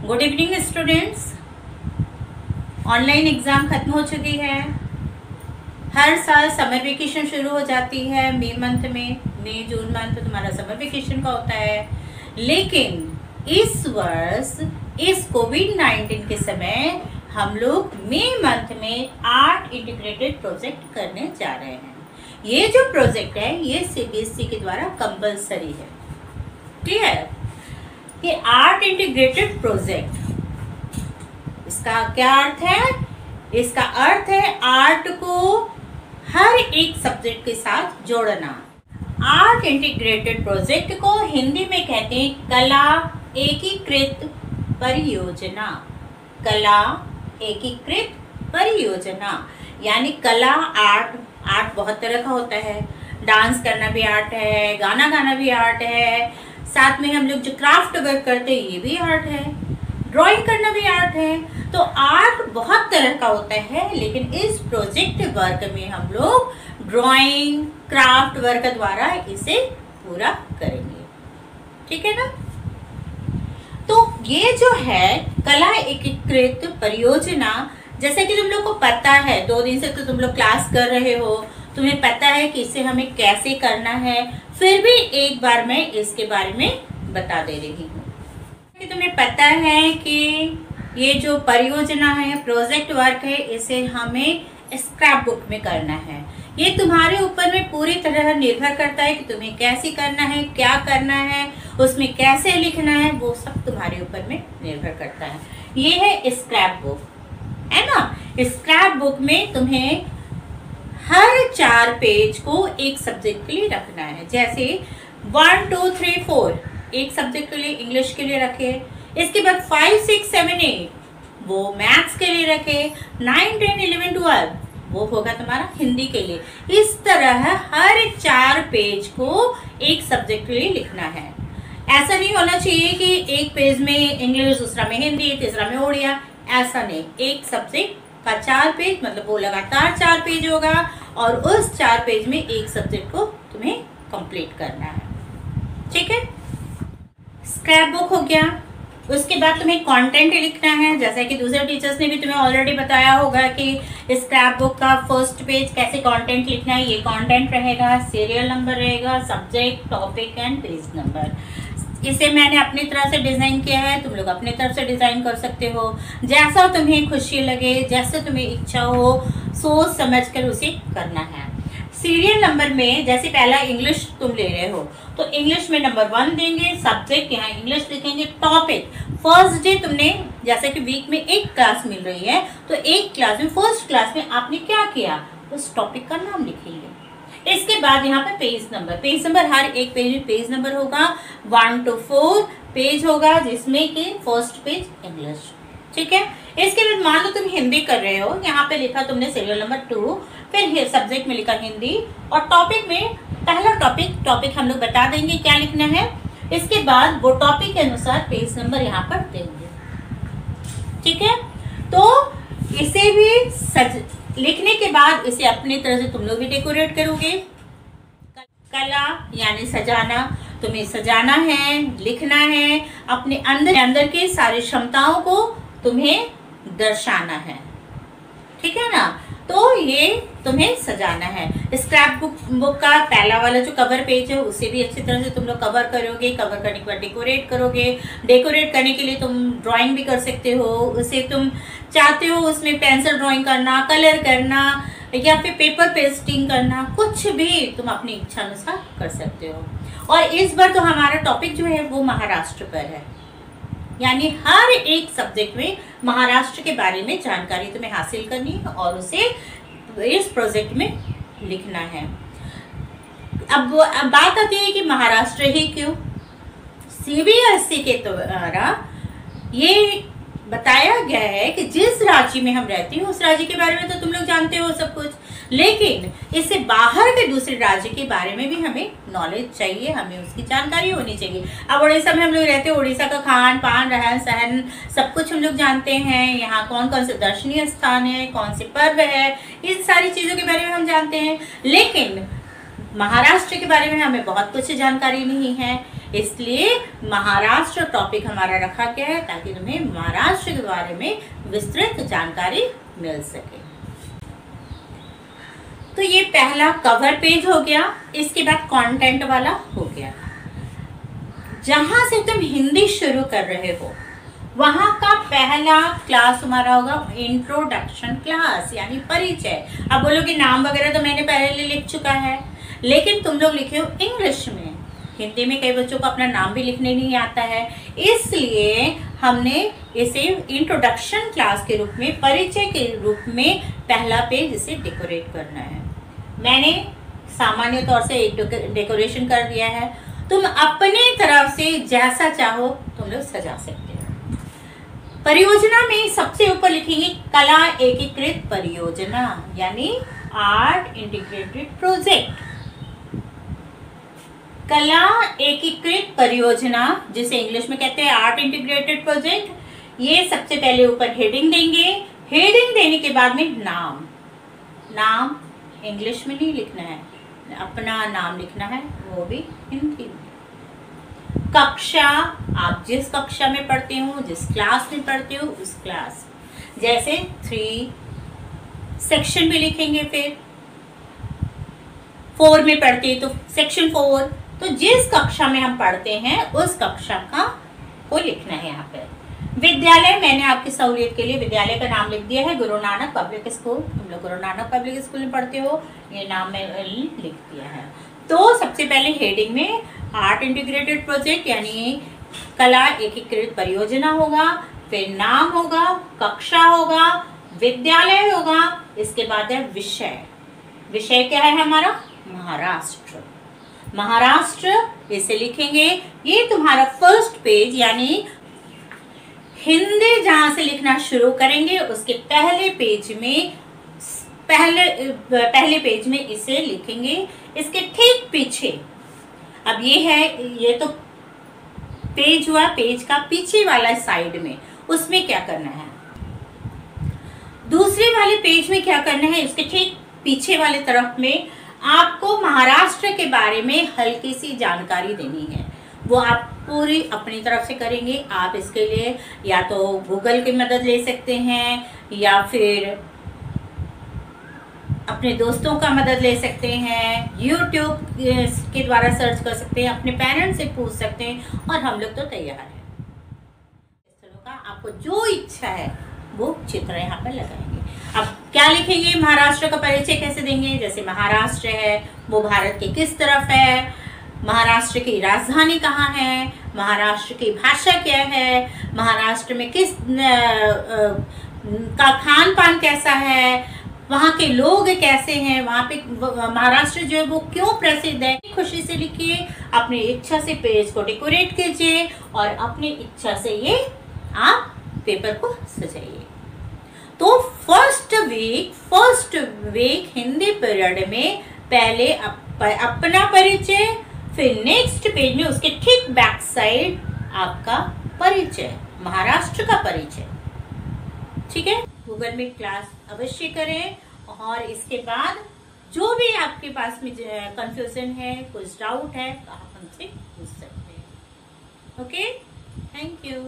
Good evening students. Online exam ख़त्म हो चुकी है। हर साल समर वेकेशन शुरू हो जाती है मई मंथ में। मई जून मंथ तुम्हारा समर वेकेशन का होता है, लेकिन इस वर्ष इस कोविड-19 के समय हम लोग मई मंथ में 8 इंटीग्रेटेड प्रोजेक्ट करने जा रहे हैं। ये जो प्रोजेक्ट है ये सीबीएसई के द्वारा कंपलसरी है। क्लियर? ये 8 इंटीग्रेटेड प्रोजेक्ट, इसका क्या अर्थ है? इसका अर्थ है आर्ट को हर एक सब्जेक्ट के साथ जोड़ना। 8 इंटीग्रेटेड प्रोजेक्ट को हिंदी में कहते हैं कला एकीकृत परियोजना। कला एकीकृत परियोजना यानी कला आर्ट बहुत तरह का होता है। डांस करना भी आर्ट है, गाना गाना भी आर्ट है, साथ में हम लोग जो क्राफ्ट वर्क करते हैं ये भी आर्ट है, ड्राइंग करना भी आर्ट है। तो आर्ट बहुत तरह का होता है, लेकिन इस प्रोजेक्ट वर्क में हम लोग ड्राइंग क्राफ्ट वर्क द्वारा इसे पूरा करेंगे। ठीक है ना? तो ये जो है कला एकीकृत परियोजना, जैसे कि तुम लोग को पता है 2 दिन से तो तुम लोग क्लास कर रहे हो, तुम्हें पता है कि इसे हमें कैसे करना है, फिर भी एक बार मैं इसके बारे में बता दे रही हूँ कि तुम्हें पता है कि ये जो परियोजना है, प्रोजेक्ट वर्क है, इसे हमें स्क्रैप बुक में करना है। ये तुम्हारे ऊपर में पूरी तरह निर्भर करता है कि तुम्हें कैसे करना है, क्या करना है, उसमें कैसे लिखना है, वो सब तुम्हारे ऊपर में निर्भर करता है। ये है स्क्रैप बुक, है ना? स्क्रैप बुक में तुम्हें हर 4 पेज को एक सब्जेक्ट के लिए रखना है। जैसे 1 2 3 4 एक सब्जेक्ट के लिए, इंग्लिश के लिए रखे। इसके बाद 5 6 7 8 वो मैथ्स के लिए रखे। 9 10 11 12 वो होगा तुम्हारा हिंदी के लिए। इस तरह हर 4 पेज को एक सब्जेक्ट के लिए लिखना है। ऐसा नहीं होना चाहिए कि एक पेज में इंग्लिश, दूसरा में हिंदी, तीसरा में उड़िया। ऐसा नहीं, एक सब्जेक्ट का 4 पेज मतलब वो लगातार 4 पेज होगा और उस 4 पेज में एक सब्जेक्ट को तुम्हें कंप्लीट करना है। ठीक है? स्क्रैप बुक हो गया। उसके बाद तुम्हें कंटेंट लिखना है। जैसा कि दूसरे टीचर्स ने भी तुम्हें ऑलरेडी बताया होगा कि स्क्रैप बुक का फर्स्ट पेज कैसे कंटेंट लिखना है। ये कंटेंट रहेगा, सीरियल नंबर रहेगा, subject, topic and page number. इसे मैंने अपनी तरह से डिज़ाइन किया है, तुम लोग अपनी तरफ से डिज़ाइन कर सकते हो। जैसा तुम्हें खुशी लगे, जैसे तुम्हें इच्छा हो, सोच समझ कर उसे करना है। सीरियल नंबर में जैसे पहला इंग्लिश तुम ले रहे हो तो इंग्लिश में नंबर 1 देंगे, सब्जेक्ट यहाँ इंग्लिश लिखेंगे, टॉपिक फर्स्ट डे तुमने जैसे कि वीक में एक क्लास मिल रही है तो एक क्लास में, फर्स्ट क्लास में आपने क्या किया, उस टॉपिक का नाम लिखेंगे। इसके बाद यहाँ पे पेज नंबर हर एक पेज में पेज नंबर होगा। 1 to 4 पेज होगा जिसमें कि फर्स्ट पेज इंग्लिश। ठीक है? इसके बाद मान लो तुम हिंदी कर रहे हो, यहाँ पे लिखा तुमने सीरियल नंबर 2, फिर सब्जेक्ट में लिखा हिंदी और टॉपिक में पहला टॉपिक हम लोग बता देंगे क्या लिखना है। इसके बाद वो टॉपिक के अनुसार पेज नंबर यहाँ पर देंगे। ठीक है? तो इसे भी लिखने के बाद इसे अपनी तरह से तुम लोग भी डेकोरेट करोगे। कला यानी सजाना, तुम्हें सजाना है, लिखना है, अपने अंदर के सारी क्षमताओं को तुम्हें दर्शाना है। ठीक है ना? तो ये तुम्हें सजाना है। स्क्रैप बुक का पहला वाला जो कवर पेज है उसे भी अच्छी तरह से तुम लोग कवर करोगे। कवर करने के बाद डेकोरेट करोगे। डेकोरेट करने के लिए तुम ड्राइंग भी कर सकते हो। उसे तुम चाहते हो उसमें पेंसिल ड्राइंग करना, कलर करना या फिर पेपर पेस्टिंग करना, कुछ भी तुम अपनी इच्छा अनुसार कर सकते हो। और इस बार तो हमारा टॉपिक जो है वो महाराष्ट्र पर है, यानी हर एक सब्जेक्ट में महाराष्ट्र के बारे में जानकारी तुम्हें हासिल करनी है और उसे इस प्रोजेक्ट में लिखना है। अब बात आती है कि महाराष्ट्र ही क्यों? सीबीएसई के द्वारा ये बताया गया है कि जिस राज्य में हम रहते हैं उस राज्य के बारे में तो तुम लोग जानते हो सब कुछ, लेकिन इससे बाहर के दूसरे राज्य के बारे में भी हमें नॉलेज चाहिए, हमें उसकी जानकारी होनी चाहिए। अब उड़ीसा में हम लोग रहते हैं, उड़ीसा का खान पान, रहन सहन सब कुछ हम लोग जानते हैं। यहाँ कौन कौन से दर्शनीय स्थान है, कौन से पर्व है, इन सारी चीज़ों के बारे में हम जानते हैं। लेकिन महाराष्ट्र के बारे में हमें बहुत कुछ जानकारी नहीं है। इसलिए महाराष्ट्र टॉपिक हमारा रखा गया है ताकि तुम्हें महाराष्ट्र के बारे में विस्तृत जानकारी मिल सके। तो ये पहला कवर पेज हो गया। इसके बाद कंटेंट वाला हो गया। जहां से तुम हिंदी शुरू कर रहे हो वहां का पहला क्लास हमारा होगा इंट्रोडक्शन क्लास, यानी परिचय। अब बोलोगे नाम वगैरह तो मैंने पहले लिख चुका है, लेकिन तुम लोग लिखे हो इंग्लिश में। हिंदी में कई बच्चों को अपना नाम भी लिखने नहीं आता है, इसलिए हमने इसे इंट्रोडक्शन क्लास के रूप में, परिचय के रूप में पहला पेज इसे डेकोरेट करना है। मैंने सामान्य तौर से एक डेकोरेशन कर दिया है, तुम अपने तरफ से जैसा चाहो तुम लोग सजा सकते हो। परियोजना में सबसे ऊपर लिखेंगे कला एकीकृत परियोजना, यानी आर्ट इंटीग्रेटेड प्रोजेक्ट। कला एकीकृत परियोजना, जिसे इंग्लिश में कहते हैं आर्ट इंटीग्रेटेड प्रोजेक्ट, ये सबसे पहले ऊपर हेडिंग देंगे। हेडिंग देने के बाद में नाम इंग्लिश में नहीं लिखना है, अपना नाम लिखना है, वो भी हिंदी में। कक्षा, आप जिस कक्षा में पढ़ते हो, जिस क्लास में पढ़ते हो उस क्लास, जैसे 3 सेक्शन में लिखेंगे। फिर 4 में पढ़ते हैं तो सेक्शन 4, तो जिस कक्षा में हम पढ़ते हैं उस कक्षा का को लिखना है यहाँ पे। विद्यालय, मैंने आपकी सहूलियत के लिए विद्यालय का नाम लिख दिया है, गुरु नानक पब्लिक स्कूल। तुम लोग गुरु नानक पब्लिक स्कूल में पढ़ते हो, ये नाम मैंने लिख दिया है। तो सबसे पहले हेडिंग में आर्ट इंटीग्रेटेड प्रोजेक्ट यानी कला एकीकृत परियोजना होगा, फिर नाम होगा, कक्षा होगा, विद्यालय होगा, इसके बाद है विषय। विषय क्या है हमारा? महाराष्ट्र। महाराष्ट्र इसे लिखेंगे। ये तुम्हारा फर्स्ट पेज, यानी हिंदी जहां से लिखना शुरू करेंगे उसके पहले पेज में पहले पेज में इसे लिखेंगे। इसके ठीक पीछे, अब ये है, ये तो पेज हुआ, पेज का पीछे वाला साइड में, उसमें क्या करना है, दूसरे वाले पेज में क्या करना है, इसके ठीक पीछे वाले तरफ में आपको महाराष्ट्र के बारे में हल्की सी जानकारी देनी है। वो आप पूरी अपनी तरफ से करेंगे। आप इसके लिए या तो गूगल की मदद ले सकते हैं, या फिर अपने दोस्तों का मदद ले सकते हैं, YouTube के द्वारा सर्च कर सकते हैं, अपने पेरेंट्स से पूछ सकते हैं, और हम लोग तो तैयार हैं। स्थलों का आपको जो इच्छा है वो चित्र यहाँ पर लगाएंगे। अब क्या लिखेंगे? महाराष्ट्र का परिचय कैसे देंगे? जैसे महाराष्ट्र है वो भारत के किस तरफ है, महाराष्ट्र की राजधानी कहाँ है, महाराष्ट्र की भाषा क्या है, महाराष्ट्र में किस का खान पान कैसा है, वहाँ के लोग कैसे हैं, वहाँ पे महाराष्ट्र जो है वो क्यों प्रसिद्ध है। खुशी से लिखिए, अपनी इच्छा से पेज को डेकोरेट कीजिए और अपनी इच्छा से ये आप पेपर को सजाइए। तो फर्स्ट वीक हिंदी पीरियड में पहले अपना परिचय, फिर नेक्स्ट पेज में उसके ठीक बैक साइड आपका परिचय, महाराष्ट्र का परिचय। ठीक है, गूगल में क्लास अवश्य करें, और इसके बाद जो भी आपके पास में कंफ्यूजन है, कुछ डाउट है, तो आप हमसे पूछ सकते हैं। Okay, thank you.